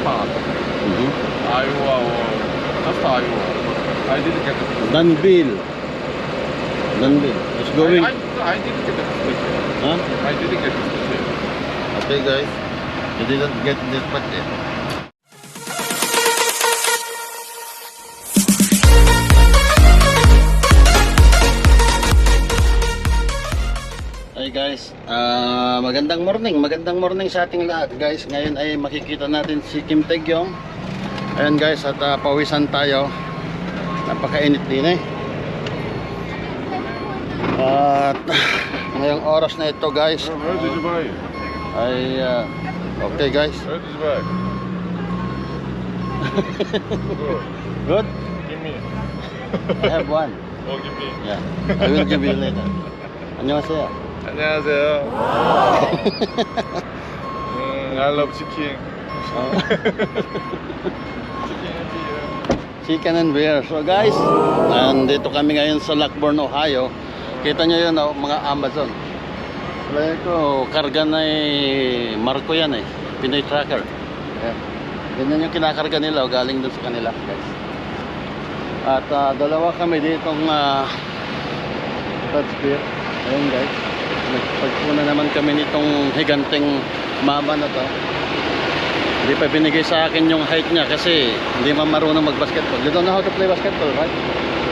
part. Iowa or just Iowa. I didn't get the Danville. Danville. It's going. I didn't get the ticket. Huh? I didn't get the ticket. Okay, guys. You didn't get this part yet. Hey guys, magandang morning sa ating lahat guys. Ngayon ay makikita natin si Kim Tae-gyong. Ayan guys, at pawisan tayo. Napakainit din eh. At ngayong oras na ito guys Where did you buy it? ay okay guys. Where did you buy it? Good. Good? Give me. I have one. Oh, give me. Yeah, I will give you later. 안녕하세요. 안녕하세요. I love chicken. Chicken and beer. So guys, nandito kami ngayon sa Lockbourne, Ohio. Kita nyo yun, mga Amazon. Kaya ko, karga na Marco yan eh. Pinoy Tracker. Ayan. Ganyan yung kinakarga nila, galing dun sa kanila guys. At dalawa kami ditong Dutch beer. Ayan guys. Nagpagpuna naman kami nitong higanteng mama na to. Hindi pa binigay sa akin yung height niya kasi hindi man marunong mag-basketball. You don't know how to play basketball, right?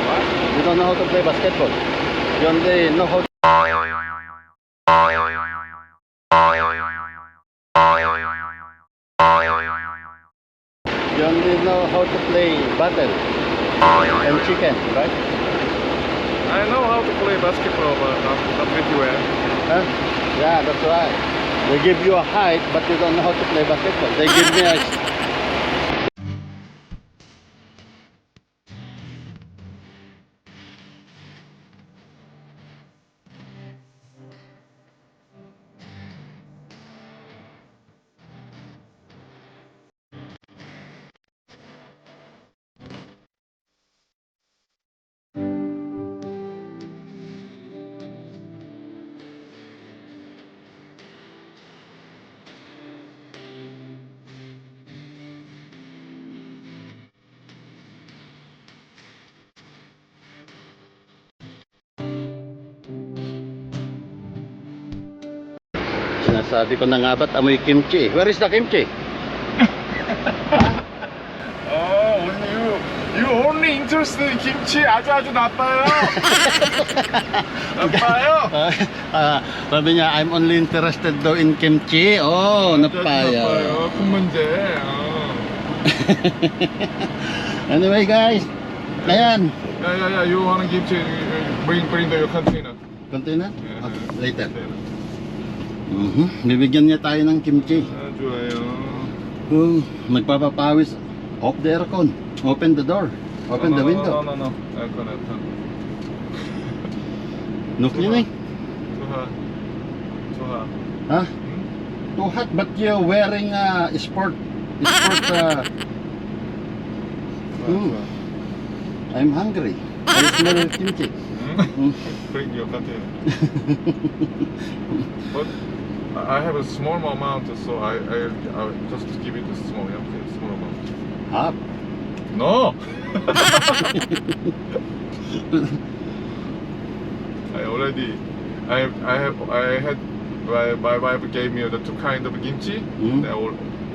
What? You don't know how to play basketball. You only know how to... You only know how to play battle and chicken, right? I know how to play basketball, but not pretty well. Huh? Yeah, that's right. They give you a height, but you don't know how to play basketball. They give me a... Sinasabi ko na nga ba't amoy kimchi? Where is the kimchi? Oh, you only interested in kimchi. 아주 나빠요. 나빠요. Sabi niya, I'm only interested though in kimchi. Oh, napaya. 큰 문제. Anyway guys, ayan. Yeah. You want kimchi? Bring the container. Container? Okay, later. Bibigyan niya tayo ng kimchi. 좋아요. Nagpapapawis. Off the aircon. Open the door. Open the window. No. Aircon. No cleaning? 좋아. Huh? Too hot, but you're wearing sport. I'm hungry. I smell kimchi. Bring your container. But I have a small amount, so I'll just give it a small amount. Half. No. I had my wife gave me the two kind of kimchi.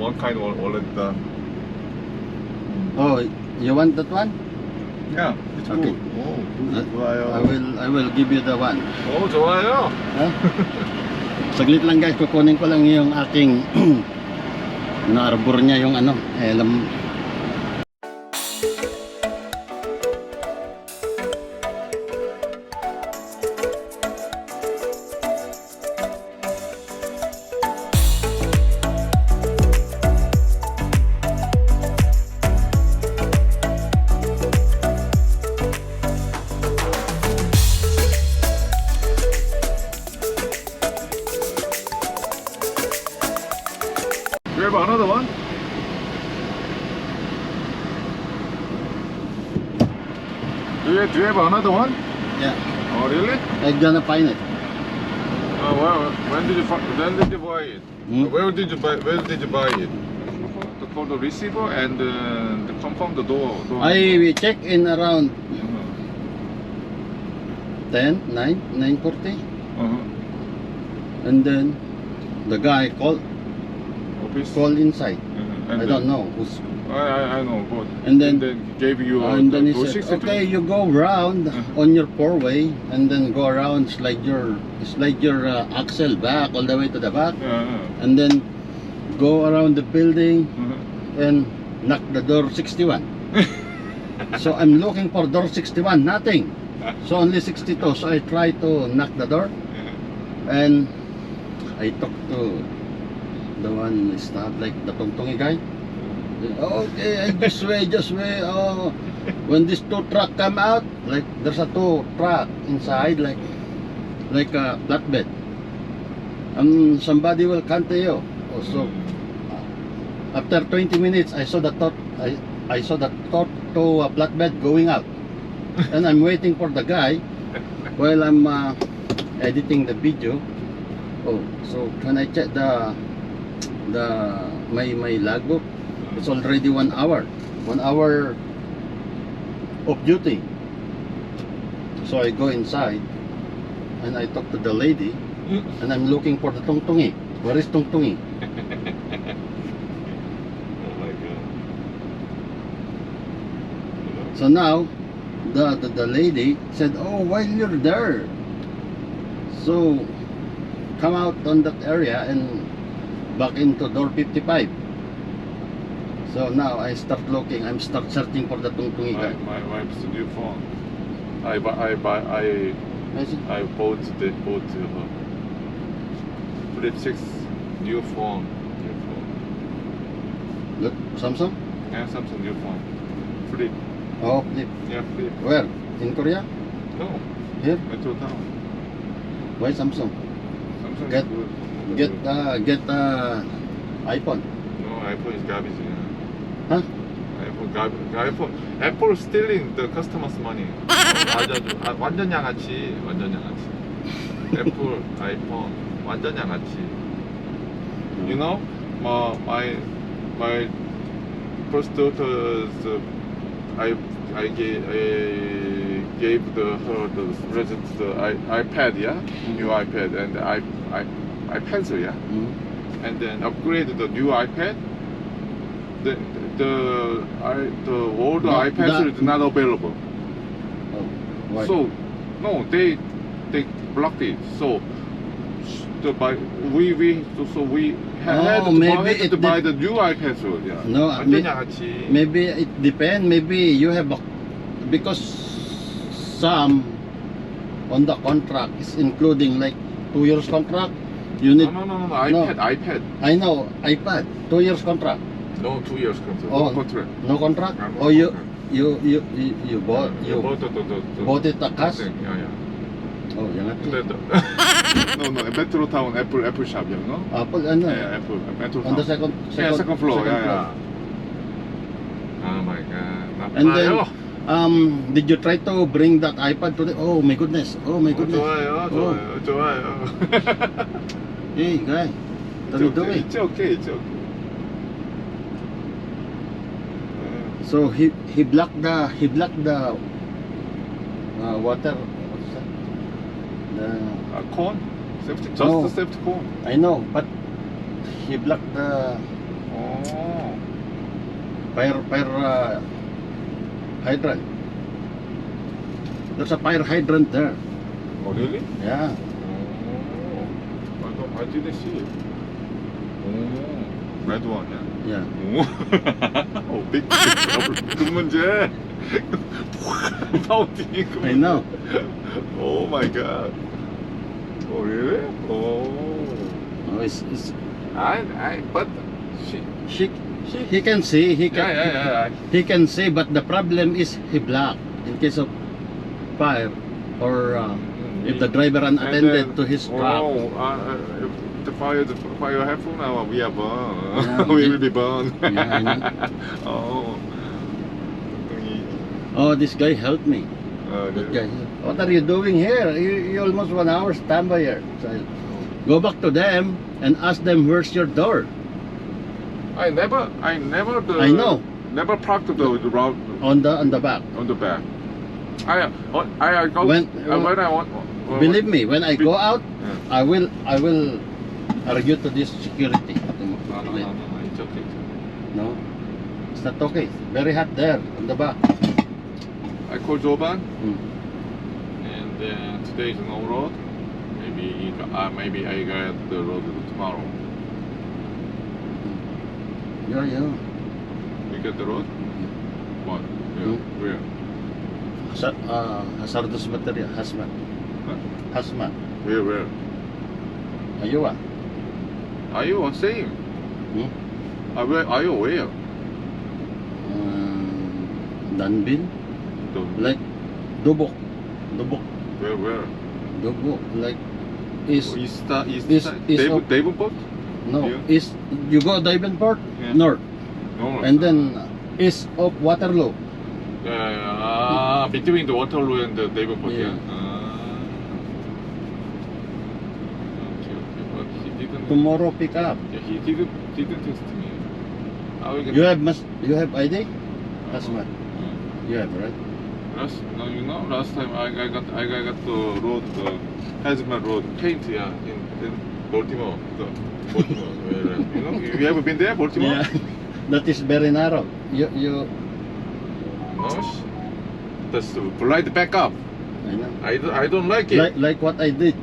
One kind already done. Oh, you want that one? Yeah, it's Okay. good. Oh, 좋아요. I will give you the one. Oh, 좋아요. Huh? Saglit lang guys, kukunin ko lang yung aking na-arbor niya yung alam. You have another one? Do you have another one? Yeah. Oh, really? I'm gonna find it. Oh, well, when did you buy it? Hmm? Where did you buy it? for the receiver and confirm the door. I check in around Uh-huh. 9:40, Uh-huh. and then the guy called Office. inside. And I don't know who's. I know, but And then gave you and then he the said, 62? okay, you go round on your four-way, and then go around, slide your axle back all the way to the back, Yeah. and then go around the building Uh-huh. and knock the door 61. So I'm looking for door 61, nothing. So only 62. So I try to knock the door, and I talked to the one staff, like the tungtungi guy. Okay, just wait. Oh, when these two truck come out, like there's a two truck inside, like a flatbed. Somebody will come to you. Oh, so after 20 minutes, I saw the two flatbed going out, and I'm waiting for the guy while I'm editing the video. Oh, so when I check my logbook, it's already 1 hour. 1 hour of duty. So I go inside and I talk to the lady, and I'm looking for the tungtungi. Where is tungtungi? Oh my god. So now the lady said, oh, while you're there, so come out on that area and back into door 55. So now I start looking, I'm start searching for the tungtungi guy. My wife's new phone. I I bought her Flip 6 new phone. Look, Samsung? Yeah, Samsung new phone. Flip. Oh, flip. Yeah, Flip. Where? In Korea? No, Here? Metro Town. Why Samsung? Samsung Get- is good. Get iPhone. No, iPhone is garbage. Yeah. Huh? iPhone garbage. Apple stealing the customers' money. 맞아, 완전 양아치. Apple, iPhone, 완전 양아치. You know, my first daughter's I gave her the present the iPad, yeah, new iPad, and I pencil, yeah, and then upgraded the new iPad. The old iPad is not available. Oh, why? So no, they blocked it. So we had maybe to buy the new iPad. So yeah. No, 완전 양아치. maybe it depends. Maybe you have because some on the contract is including like 2 years contract. You need. No, iPad. I know iPad 2 years contract. No, 2 years contract. Oh, No contract. No contract. No Oh, you contract. bought the bought it a cash. Yeah. Oh, yan 근데 no, Metro Town Apple shop, you know? Apple ano? Yeah, Apple Metro On the Town. second floor. Yeah. Oh my god. And then, did you try to bring that iPad today? Oh my goodness. Oh my goodness. 좋아요. Hey guy, what are you doing? It's okay. So he blocked the water. What's that? The Cone? Safety, just No. the safety cone. I know, but he blocked the Oh. fire hydrant. There's a fire hydrant there. Oh really? Yeah. I didn't see it. Oh. Red one, yeah. Yeah. Oh, big trouble. 그 문제. 파운딩. I know. Oh my god. Oh really? Oh. Oh, it's But he can see. He can. yeah. He can see, but the problem is he blocked in case of fire or if the driver unattended to his truck. Oh, if the fire happen, we are burned. Yeah, We will be burned. Yeah, I know. Oh. Oh, this guy helped me. That guy. What are you doing here? You almost 1 hour standby here. So I go back to them and ask them, where's your door? I never I know. never parked the road On the back. on the back. I go When- when I want. Believe me, when I go out, Yeah. I will argue to this security. No, it's okay. No, it's not okay. Very hot there on the back. I called Joban, Mm. and then today is no road. Maybe I got the road tomorrow. Yeah. You get the road? What? Hmm? Where? Hazardous material, hazmat. Huh? Hazmat. Where? Ayun ah. Are you same? Hmm? Where are you? Where? Danbin? The- Like Dubok. Where? Dubok. Like is East East side? of- Davenport? no you- is you go Davenport Yeah. north No. and then east of Waterloo. Between the Waterloo and the Davenport. Yeah. Okay. But he didn't. Tomorrow pick up. Yeah, he didn't text me. How we You have ID? Hazmat. You have, right? Last time I got the road, the Hazmat road paint, yeah, in Baltimore. Baltimore. You ever been there, Baltimore? Yeah. That is very narrow. You No. That's the blind backup. I know. I don't like it. Like what I did.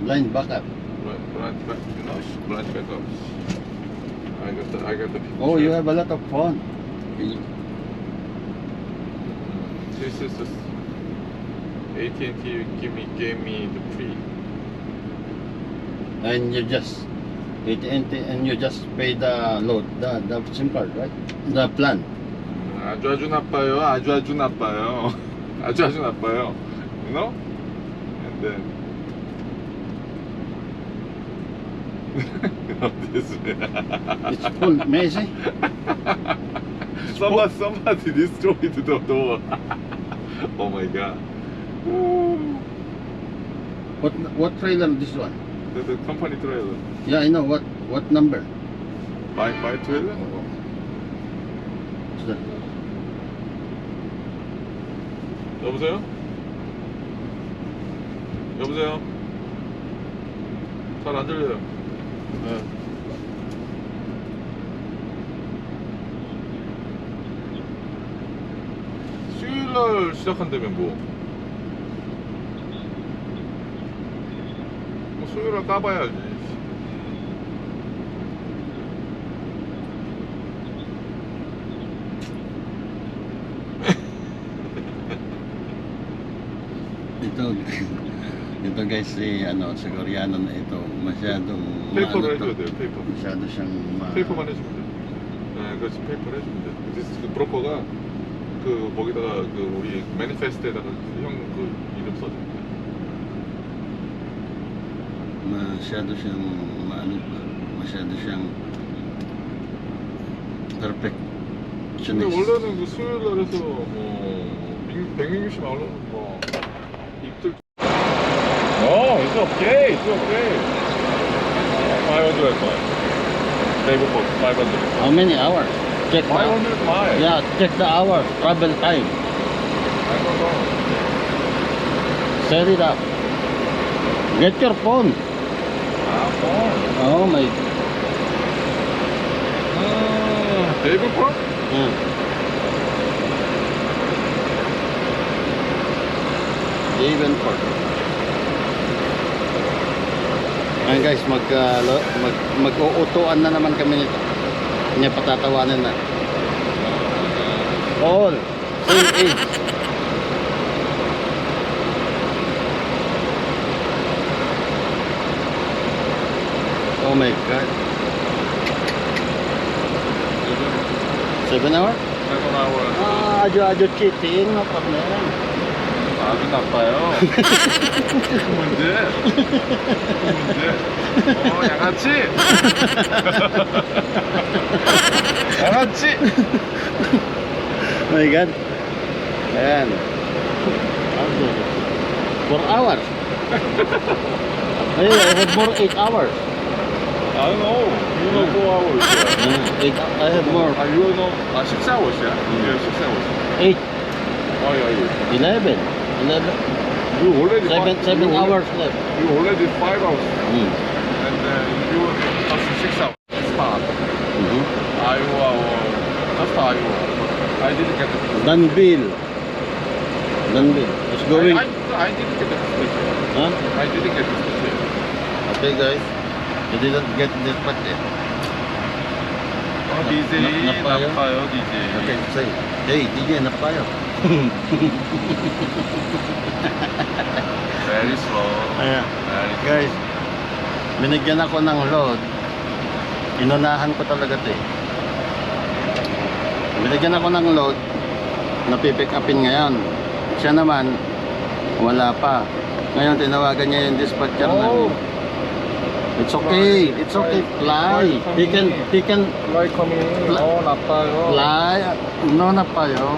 Blind backup. Blind backup. I got the picture. Oh, you have a lot of fun. This is just AT&T gave me the free. And you just and you just pay the load, the SIM card, right? The plan. 아주 나빠요. 아주 나빠요. 아주 나빠요. You know? And then this It's full messy. somebody destroyed the door. Oh my god. What trailer this one? The company trailer. Yeah, I know. What number? My trailer? What's that? 여보세요? 여보세요? 잘 안 들려요. 수요일날 시작한다며 뭐 수요일날 까봐야지. Ito guys si sa Koreano na ito masyadong 페이퍼로 해줘야 돼요. 페이퍼. masyado siyang 페이퍼만 해주면 돼. 네, 그렇지. 페이퍼를 해주면 돼. 그 브로커가 그 거기다가 그 우리 매니페스트에다가 형 그 이름 써줘. masyado siyang masyado siyang 근데 perfectionist. 원래는 그 수요일 날에서 뭐 백민규 씨 말로 뭐 입들. It's okay. It's okay. 500 miles. Davenport, 500. How many hours? Check 500 miles. Yeah, check the hour travel time. I don't know. Set it up. Get your phone. phone. Oh my. Davenport? Yeah. Davenport. Ayan guys, mag-uutuan na naman kami nito. Hindi patatawanan na. All same age. Oh my god. 7 hours? 7 hours. Adyo cheating, no problem. 아주 나빠요. 문제. 양아치. 양아치. Oh my god. Ayan. 4 hours. Hey, I had more 8 hours. I don't know. You know 4 hours. Yeah. I have more. You know 6 hours. Yeah. Yeah, 6 hours. 8, Oh yeah, yeah. 11. 11. You already 7 you hours left. You already 5 hours. Mm. And you just 6 hours. Start. Mhm. Iowa or just Iowa. I didn't get it. Danville. Danville. It's going. I didn't get the ticket. Huh? I didn't get the ticket. Okay, guys. You didn't get this part yet. Oh, DJ, 나빠요? 나빠요, DJ. Okay, say. Hey, DJ, napayo. Very slow. Ayan. Very slow. Guys, binigyan ako ng load. Inunahan ko talaga ito eh. Binigyan ako ng load. Napipick upin ngayon. Siya naman, wala pa. Ngayon, tinawagan niya yung dispatcher Oh. namin. It's okay. It's okay. Fly. He can Fly coming. Oh, 나빠요. fly. No, napayo.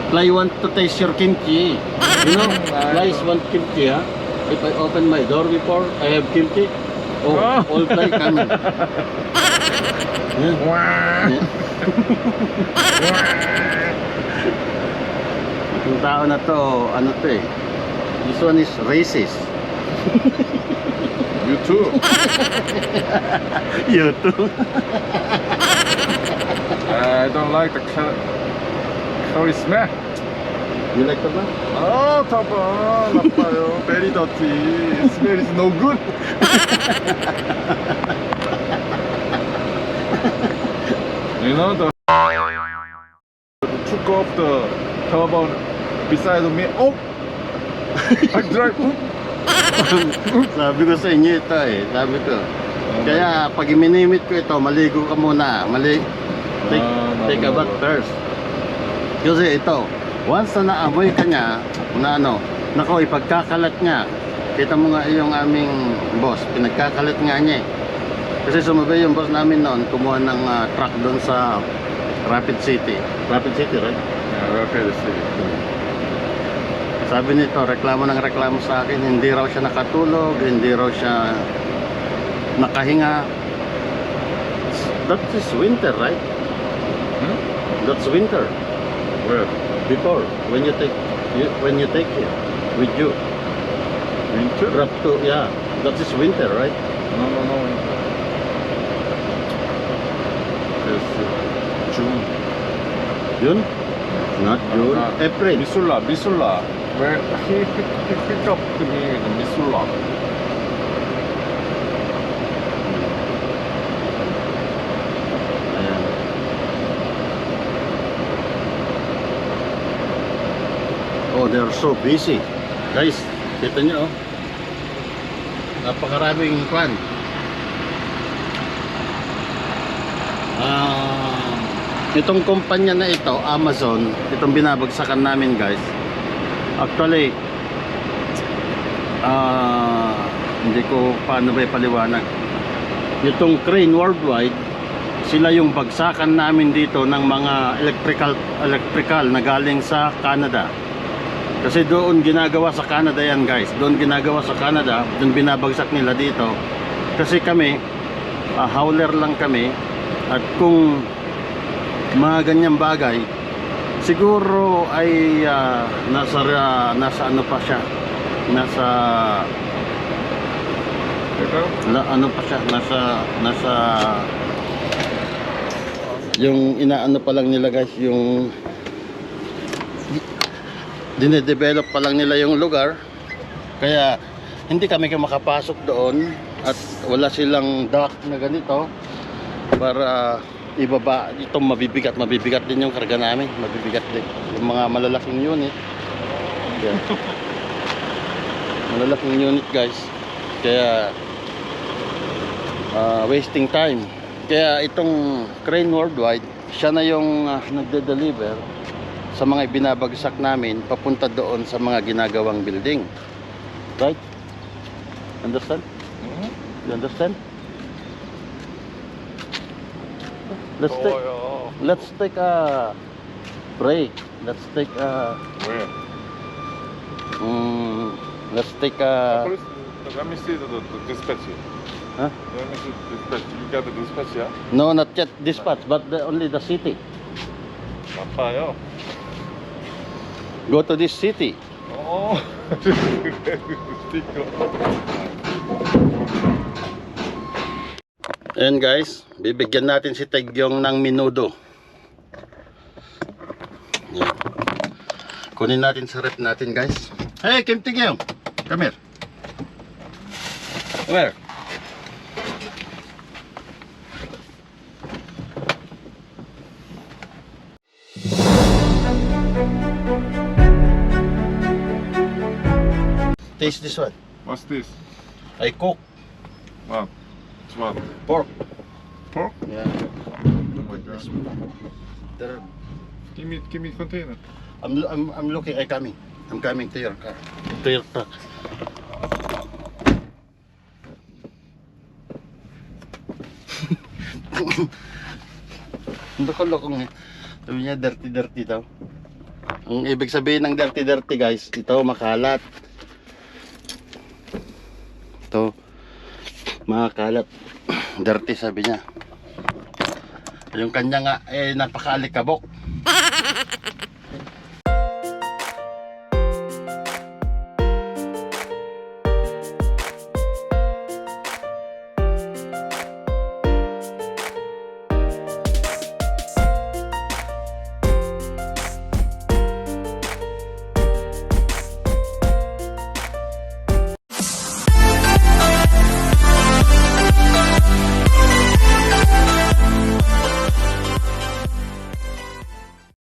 Fly want to taste your kimchi. You know, flies want kimchi, huh? If I open my door before, I have kimchi. Oh, all fly coming. Yeah. Yeah. Yung tao na to, ano to eh. This one is racist. You too. You too. I don't like the curry smell. You like that one? Oh, 타봐. 나빠요. Very dirty. Smell is no good. You know the took off the turban beside me. Oh, I drive. Sabi ko sa inyo ito eh. Sabi ko. Kaya pag iminimit ko ito, maligo ka muna. Take a bath first. Kasi ito, once na naamoy ka niya, na ano, nako, ipagkakalat niya. Kita mo nga yung aming boss, pinagkakalat nga niya eh. Kasi sumabay yung boss namin noon, kumuha ng truck doon sa Rapid City. Rapid City, right? Yeah, okay, let's see. Sabi nito, reklamo ng reklamo sa akin, hindi raw siya nakatulog, hindi raw siya nakahinga. That is winter, right? Hmm? That's winter. Where? Before, when you take it with you, Winter? up to, yeah, that is winter, right? No, no, no. It's June. June? Not June. April. Missoula. Where he picked up to me in Missoula. Ayan. Oh, they're so busy. Guys, kita nyo oh. Napakaraming fan. Itong kumpanya na ito, Amazon, itong binabagsakan namin guys. Actually, hindi ko paano ba ipaliwanag. Itong Crane Worldwide, sila yung bagsakan namin dito ng mga electrical na galing sa Canada. Kasi doon ginagawa sa Canada yan guys. Doon ginagawa sa Canada, doon binabagsak nila dito. Kasi kami, hauler lang kami. At kung mga ganyang bagay, siguro ay nasa ano pa siya, nasa ano pa siya, nasa yung inaano pa lang nila guys, yung dinedevelop pa lang nila yung lugar, kaya hindi kami makapasok doon at wala silang dock na ganito para ibaba itong mabibigat din yung karga namin, mabibigat din yung mga malalaking unit. Yan. Malalaking unit guys, kaya wasting time. Kaya itong Crane Worldwide, siya na yung nagde-deliver sa mga binabagsak namin papunta doon sa mga ginagawang building. Right? Understand? You understand? Let's take a break. Let's take a Where? let's take a Let me see the dispatch. Huh? Dispatch. You got the dispatch, yeah? No, not yet dispatch, but only the city. 바빠요. Go to this city. 어. 스티커. Ayan guys, bibigyan natin si Taegyong ng minudo. Yan. Kunin natin sa rep natin guys. Hey, Kim Taegyong! Come here. Come here. Taste this one. What's this? I cook What? It's what? pork. Pork? Yeah. Oh my god. There, Give me container. I'm looking. I'm coming to your car. To your truck. Loko-lokong eh. Sabi niya dirty daw. Ang ibig sabihin ng dirty guys, ito makalat. Ito makalat. Dirty sabi niya. Yung kanya nga napakaalikabok.